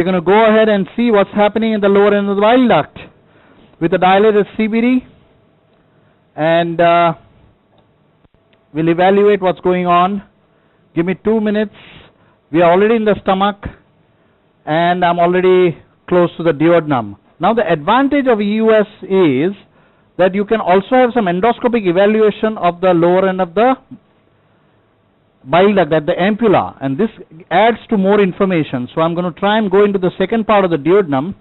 We're going to go ahead and see what's happening in the lower end of the bile duct with a dilated CBD, and we'll evaluate what's going on. Give me 2 minutes. We are already in the stomach, and I'm already close to the duodenum. Now the advantage of EUS is that you can also have some endoscopic evaluation of the lower end of the bile duct at the ampulla, and this adds to more information. So I'm going to try and go into the second part of the duodenum,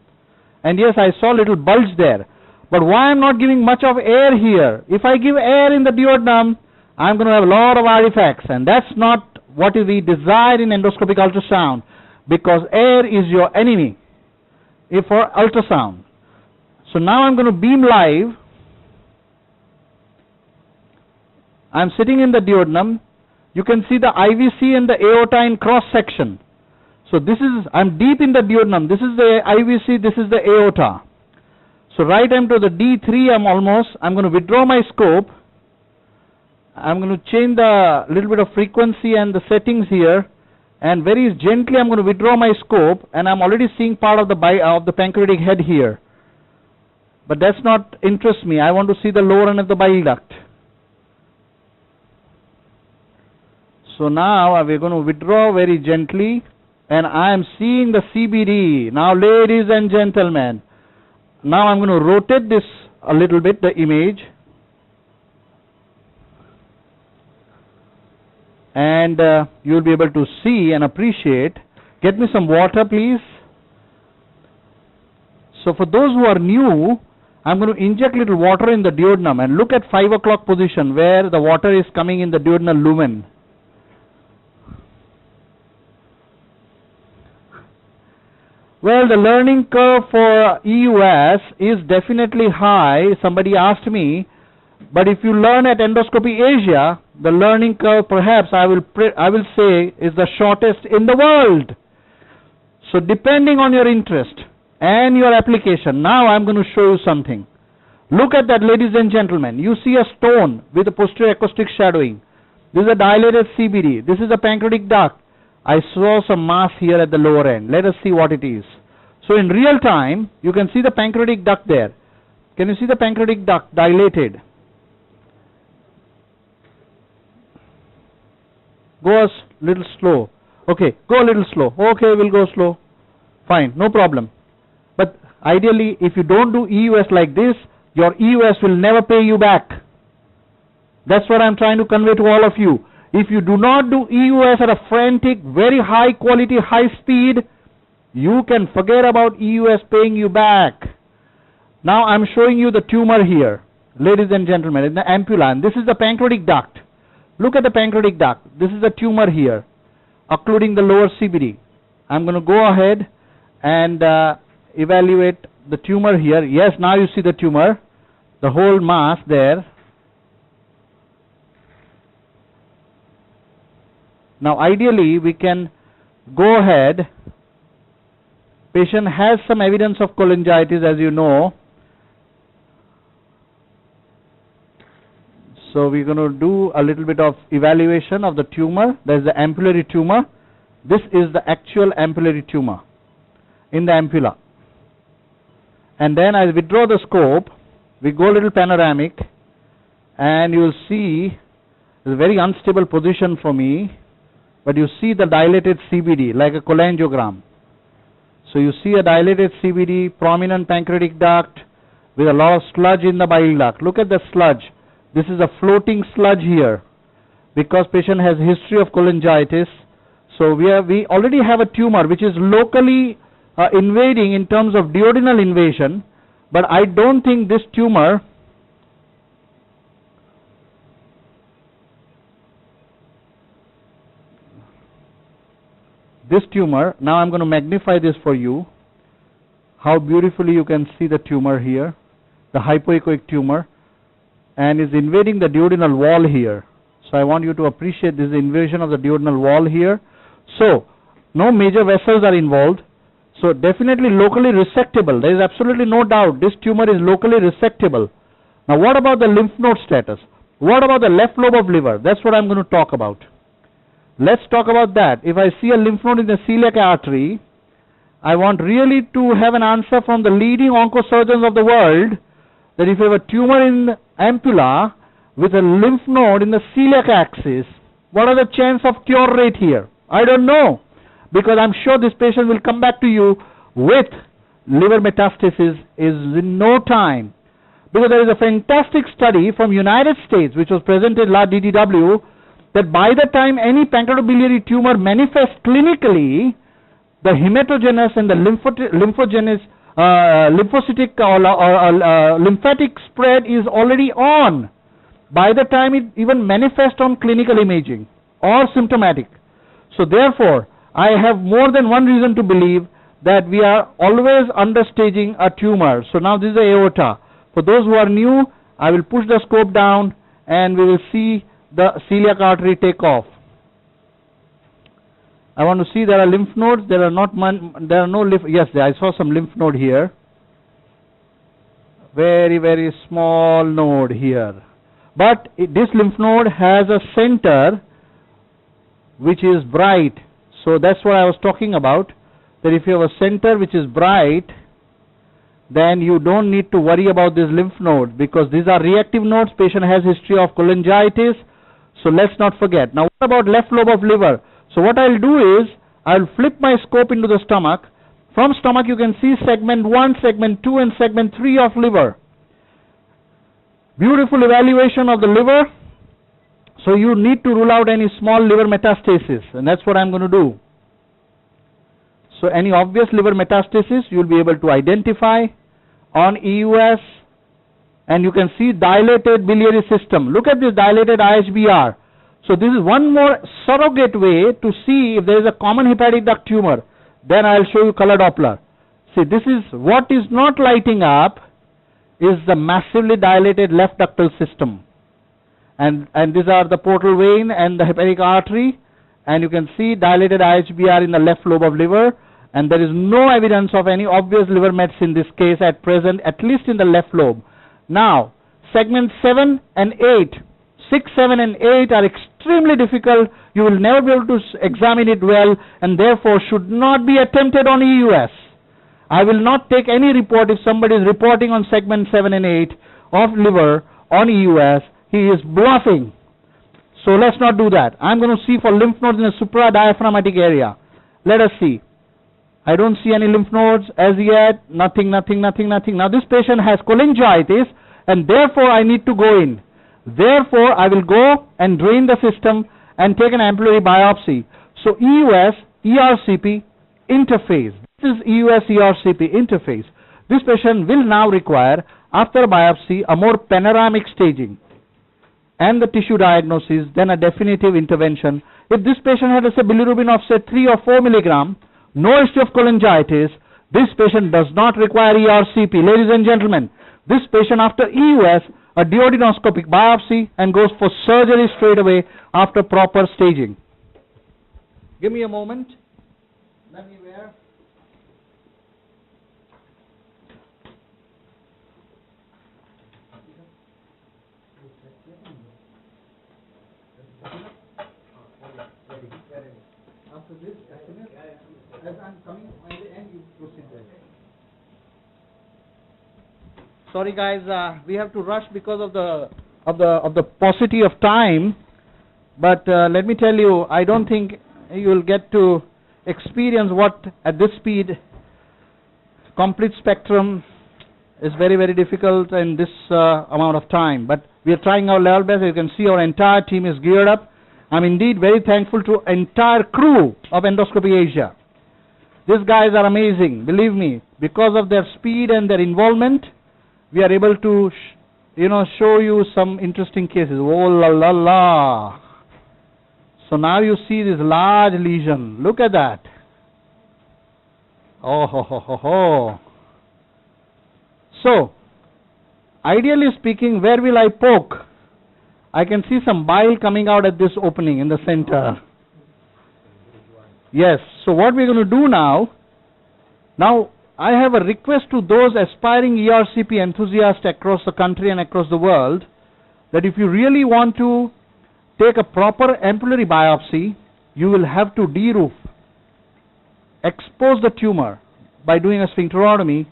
and yes, I saw a little bulge there, but why I'm not giving much of air here? If I give air in the duodenum, I'm going to have a lot of artifacts, and that's not what we desire in endoscopic ultrasound, because air is your enemy for ultrasound. So now I'm going to beam live. I'm sitting in the duodenum. You can see the IVC and the aorta in cross section. So this is, I'm deep in the duodenum. This is the IVC, this is the aorta. So right I'm to the D3, I'm going to withdraw my scope. I'm going to change the little bit of frequency and the settings here, and very gently I'm going to withdraw my scope, and I'm already seeing part of the pancreatic head here. But that's not interest me. I want to see the lower end of the bile duct. So now we're going to withdraw very gently, and I am seeing the CBD. Now ladies and gentlemen, now I'm going to rotate this a little bit, the image, and you'll be able to see and appreciate. Get me some water, please. So for those who are new, I'm going to inject little water in the duodenum, and look at 5 o'clock position where the water is coming in the duodenal lumen. Well, the learning curve for EUS is definitely high. Somebody asked me, but if you learn at Endoscopy Asia, the learning curve perhaps I will say is the shortest in the world. So depending on your interest and your application, now I'm going to show you something. Look at that, ladies and gentlemen. You see a stone with a posterior acoustic shadowing. This is a dilated CBD. This is a pancreatic duct. I saw some mass here at the lower end. Let us see what it is. So in real time, you can see the pancreatic duct there. Can you see the pancreatic duct dilated? Go a little slow. Okay, go a little slow. Okay, we'll go slow. Fine, no problem. But ideally, if you don't do EUS like this, your EUS will never pay you back. That's what I'm trying to convey to all of you. If you do not do EUS at a frantic, very high quality, high speed, you can forget about EUS paying you back. Now I'm showing you the tumor here, ladies and gentlemen, in the ampulla, and this is the pancreatic duct. Look at the pancreatic duct. This is the tumor here, occluding the lower CBD. I'm going to go ahead and evaluate the tumor here. Yes, now you see the tumor, the whole mass there. Now ideally we can go ahead. Patient has some evidence of cholangitis, as you know. So we're going to do a little bit of evaluation of the tumor. There's the ampullary tumor. This is the actual ampullary tumor in the ampulla. And then I withdraw the scope. We go a little panoramic, and you'll see it's a very unstable position for me, but you see the dilated CBD like a cholangiogram. So you see a dilated CBD, prominent pancreatic duct with a lot of sludge in the bile duct. Look at the sludge. This is a floating sludge here because patient has history of cholangitis. So we already have a tumor which is locally invading in terms of duodenal invasion, but I don't think this tumor now I'm going to magnify this for you, how beautifully you can see the tumor here, the hypoechoic tumor, and is invading the duodenal wall here. So I want you to appreciate this invasion of the duodenal wall here. So no major vessels are involved, so definitely locally resectable. There is absolutely no doubt this tumor is locally resectable. Now what about the lymph node status? What about the left lobe of liver? That's what I'm going to talk about. Let's talk about that. If I see a lymph node in the celiac artery, I want really to have an answer from the leading oncosurgeons of the world that if you have a tumor in the ampulla with a lymph node in the celiac axis, what are the chance of cure rate here? I don't know, because I'm sure this patient will come back to you with liver metastasis is in no time. Because there is a fantastic study from United States which was presented last DDW that by the time any pancreatobiliary tumor manifests clinically, the hematogenous and the lymphocytic or lymphatic spread is already on by the time it even manifests on clinical imaging or symptomatic. So therefore, I have more than one reason to believe that we are always understaging a tumor. So now this is the aorta. For those who are new, I will push the scope down and we will see the celiac artery take off. I want to see there are lymph nodes. There are no lymph. Yes, I saw some lymph node here. Very, very small node here. But this lymph node has a center which is bright. So that's what I was talking about. That if you have a center which is bright, then you don't need to worry about these lymph nodes because these are reactive nodes. Patient has history of cholangitis. So let's not forget. Now what about left lobe of liver? So what I'll do is, I'll flip my scope into the stomach. From stomach you can see segment 1, segment 2 and segment 3 of liver. Beautiful evaluation of the liver. So you need to rule out any small liver metastasis, and that's what I'm going to do. So any obvious liver metastasis you'll be able to identify on EUS, and you can see dilated biliary system. Look at this dilated IHBR. So this is one more surrogate way to see if there is a common hepatic duct tumor. Then I'll show you color Doppler. See, this is what is not lighting up is the massively dilated left ductal system. And these are the portal vein and the hepatic artery. And you can see dilated IHBR in the left lobe of liver. And there is no evidence of any obvious liver mets in this case at present, at least in the left lobe. Now, segment 7 and 8. 6, 7 and 8 are extremely difficult. You will never be able to examine it well and therefore should not be attempted on EUS. I will not take any report if somebody is reporting on segment 7 and 8 of liver on EUS. He is bluffing. So let's not do that. I'm going to see for lymph nodes in the supradiaphragmatic area. Let us see. I don't see any lymph nodes as yet. Nothing. Now this patient has cholangitis and therefore I need to go in. Therefore, I will go and drain the system and take an ampullary biopsy. So EUS, ERCP interface. This is EUS, ERCP interface. This patient will now require, after biopsy, a more panoramic staging and the tissue diagnosis, then a definitive intervention. If this patient had a bilirubin of say 3 or 4 milligram, no history of cholangitis, this patient does not require ERCP. Ladies and gentlemen, this patient after EUS, a duodenoscopic biopsy and goes for surgery straight away after proper staging. Give me a moment. Let me wear. After this, as I'm coming on the end, you proceed there. Sorry guys, we have to rush because of the paucity of time. But let me tell you, I don't think you will get to experience what at this speed complete spectrum is very, very difficult in this amount of time. But we are trying our level best. You can see our entire team is geared up. I'm indeed very thankful to entire crew of Endoscopy Asia. These guys are amazing, believe me. Because of their speed and their involvement, we are able to, show you some interesting cases. Oh la la la! So now you see this large lesion. Look at that. Oh ho ho ho ho. So, ideally speaking, where will I poke? I can see some bile coming out at this opening in the center. Yes. So what we're going to do now I have a request to those aspiring ERCP enthusiasts across the country and across the world that if you really want to take a proper ampullary biopsy, you will have to de-roof, expose the tumor, by doing a sphincterotomy.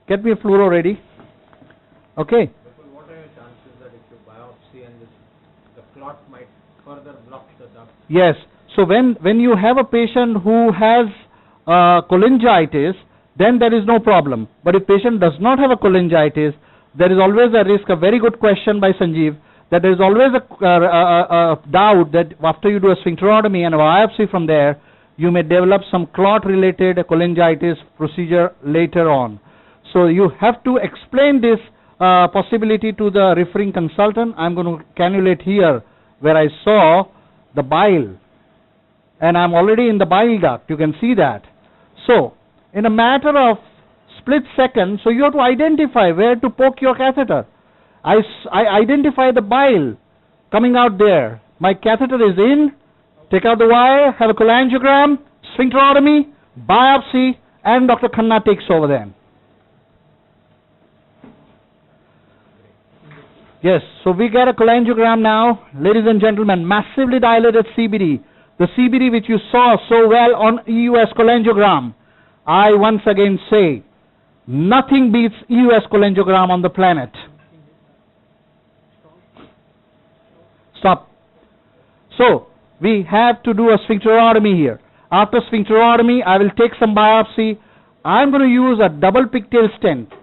Get me a fluoro ready. Okay. What are your chances that if you biopsy and the clot might further block the duct? Yes. So when you have a patient who has cholangitis, then there is no problem. But if patient does not have a cholangitis, there is always a risk. A very good question by Sanjeev. That there is always a doubt that after you do a sphincterotomy and a biopsy from there, you may develop some clot-related cholangitis procedure later on. So you have to explain this possibility to the referring consultant. I'm going to cannulate here where I saw the bile, and I'm already in the bile duct. You can see that. So in a matter of split second, so you have to identify where to poke your catheter. I identify the bile coming out there. My catheter is in, take out the wire, have a cholangiogram, sphincterotomy, biopsy, and Dr. Khanna takes over then. Yes, so we get a cholangiogram now, ladies and gentlemen, massively dilated CBD. The CBD which you saw so well on EUS cholangiogram. I once again say, nothing beats EUS cholangiogram on the planet. Stop. So, we have to do a sphincterotomy here. After sphincterotomy, I will take some biopsy. I'm going to use a double pigtail stent.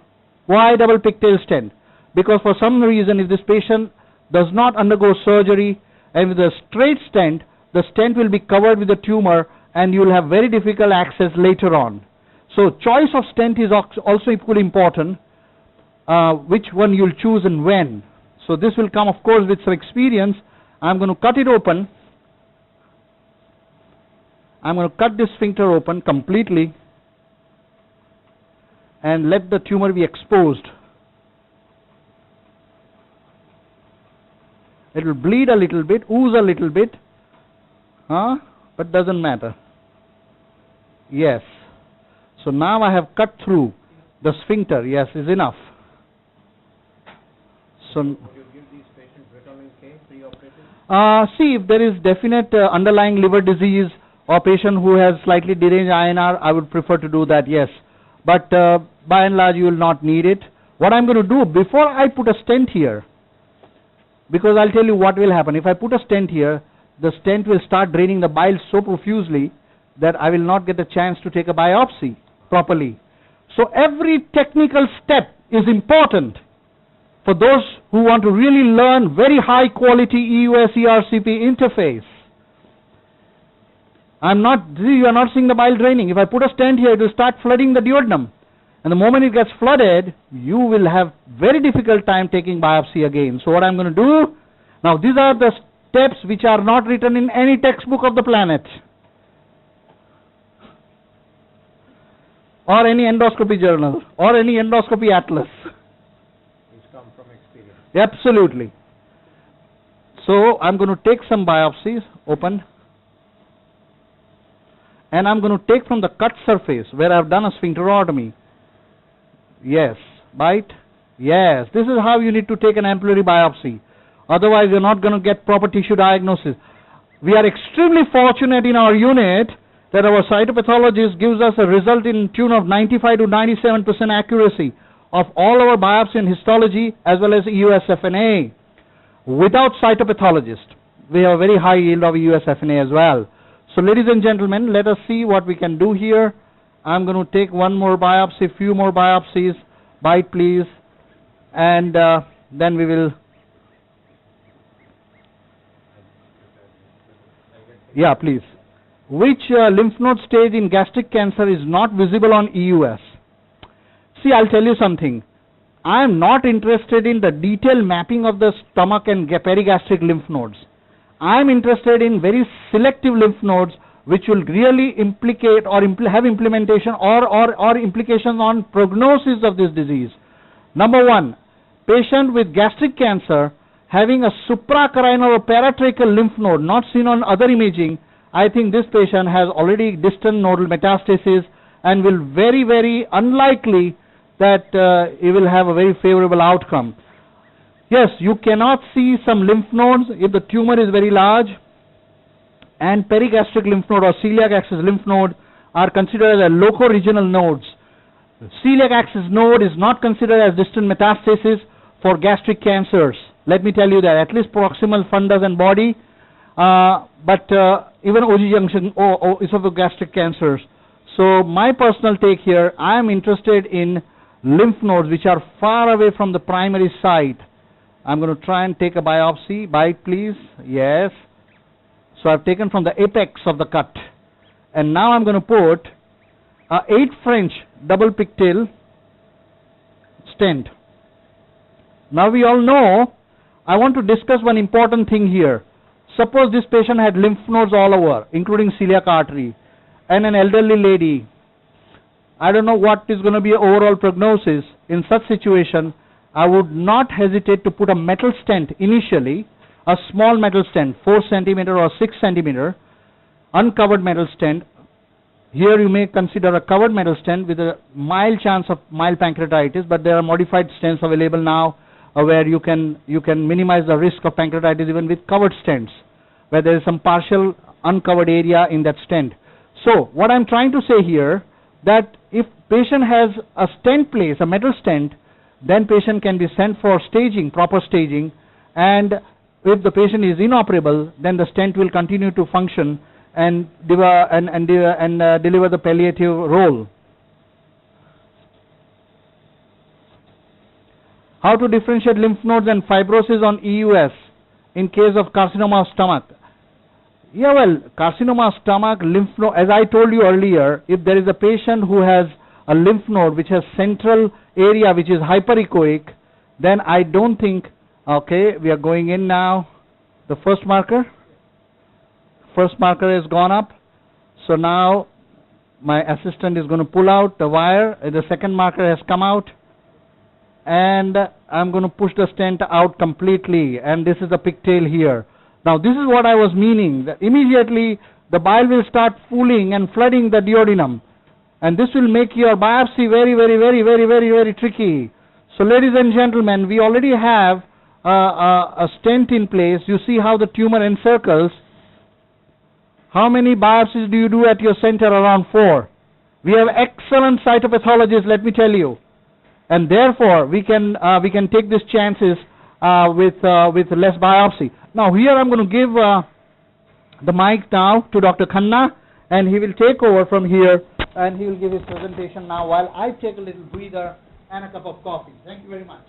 Why double pigtail stent? Because for some reason, if this patient does not undergo surgery, and with a straight stent, the stent will be covered with the tumor, and you will have very difficult access later on. So, choice of stent is also equally important. Which one you'll choose and when. So this will come, of course, with some experience. I'm going to cut it open. I'm going to cut this sphincter open completely and let the tumor be exposed. It will bleed a little bit, ooze a little bit, but doesn't matter. Yes. So now I have cut through the sphincter. Yes, is enough. So, would you give these patients vitamin K pre-operative? See, if there is definite underlying liver disease or patient who has slightly deranged INR, I would prefer to do that, yes. But by and large, you will not need it. What I'm going to do, before I put a stent here, because I'll tell you what will happen. If I put a stent here, the stent will start draining the bile so profusely that I will not get a chance to take a biopsy properly. So every technical step is important for those who want to really learn very high quality EUS ERCP interface. You are not seeing the bile draining. If I put a stent here, it will start flooding the duodenum. And the moment it gets flooded, you will have very difficult time taking biopsy again. So what I'm going to do, now these are the steps which are not written in any textbook of the planet. Or any endoscopy journal, or any endoscopy atlas. Come from experience. Absolutely. So I'm going to take some biopsies, open, and I'm going to take from the cut surface where I've done a sphincterotomy. Yes, bite. Yes, this is how you need to take an ampullary biopsy. Otherwise, you're not going to get proper tissue diagnosis. We are extremely fortunate in our unit that our cytopathologist gives us a result in tune of 95 to 97% accuracy of all our biopsy and histology as well as EUS-FNA. Without cytopathologist, we have a very high yield of EUS-FNA as well. So ladies and gentlemen, let us see what we can do here. I'm going to take one more biopsy, few more biopsies. Bite please. And then we will... Yeah, please. Which lymph node stage in gastric cancer is not visible on EUS? See, I'll tell you something. I am not interested in the detailed mapping of the stomach and perigastric lymph nodes. I am interested in very selective lymph nodes which will really implicate or have implementation or implications on prognosis of this disease. Number one, patient with gastric cancer having a supracarhinal or paratracheal lymph node not seen on other imaging, I think this patient has already distant nodal metastasis and will very, very unlikely that he will have a very favorable outcome. Yes, you cannot see some lymph nodes if the tumor is very large, and perigastric lymph node or celiac axis lymph node are considered as locoregional nodes. celiac axis node is not considered as distant metastasis for gastric cancers. Let me tell you that, at least proximal fundus and body, but even OG junction or esophageal cancers. So my personal take here, I am interested in lymph nodes which are far away from the primary site. I'm going to try and take a biopsy. Bite, please. Yes. So I've taken from the apex of the cut. And now I'm going to put a 8 French double pigtail stent. Now we all know, I want to discuss one important thing here. Suppose this patient had lymph nodes all over, including celiac artery, and an elderly lady. I don't know what is going to be overall prognosis. In such situation, I would not hesitate to put a metal stent initially, a small metal stent, 4 centimeter or 6 centimeter, uncovered metal stent. Here you may consider a covered metal stent with a mild chance of mild pancreatitis, but there are modified stents available now where you can minimize the risk of pancreatitis even with covered stents, where there is some partial uncovered area in that stent. So what I'm trying to say here, that if patient has a stent placed, a metal stent, then patient can be sent for staging, proper staging, and if the patient is inoperable, then the stent will continue to function and deliver the palliative role. How to differentiate lymph nodes and fibrosis on EUS in case of carcinoma of stomach? Yeah, well, carcinoma of stomach, lymph node, as I told you earlier, if there is a patient who has a lymph node which has central area which is hyperechoic, then I don't think, okay, we are going in now. The first marker has gone up. So now my assistant is going to pull out the wire. The second marker has come out. And I'm going to push the stent out completely. And this is the pigtail here. Now this is what I was meaning. That immediately the bile will start pooling and flooding the duodenum. And this will make your biopsy very tricky. So ladies and gentlemen, we already have a stent in place. You see how the tumor encircles. How many biopsies do you do at your center? Around 4. We have excellent cytopathologists, let me tell you. And therefore, we can take these chances with less biopsy. Now here I'm going to give the mic now to Dr. Khanna, and he will take over from here, and he will give his presentation now while I take a little breather and a cup of coffee. Thank you very much.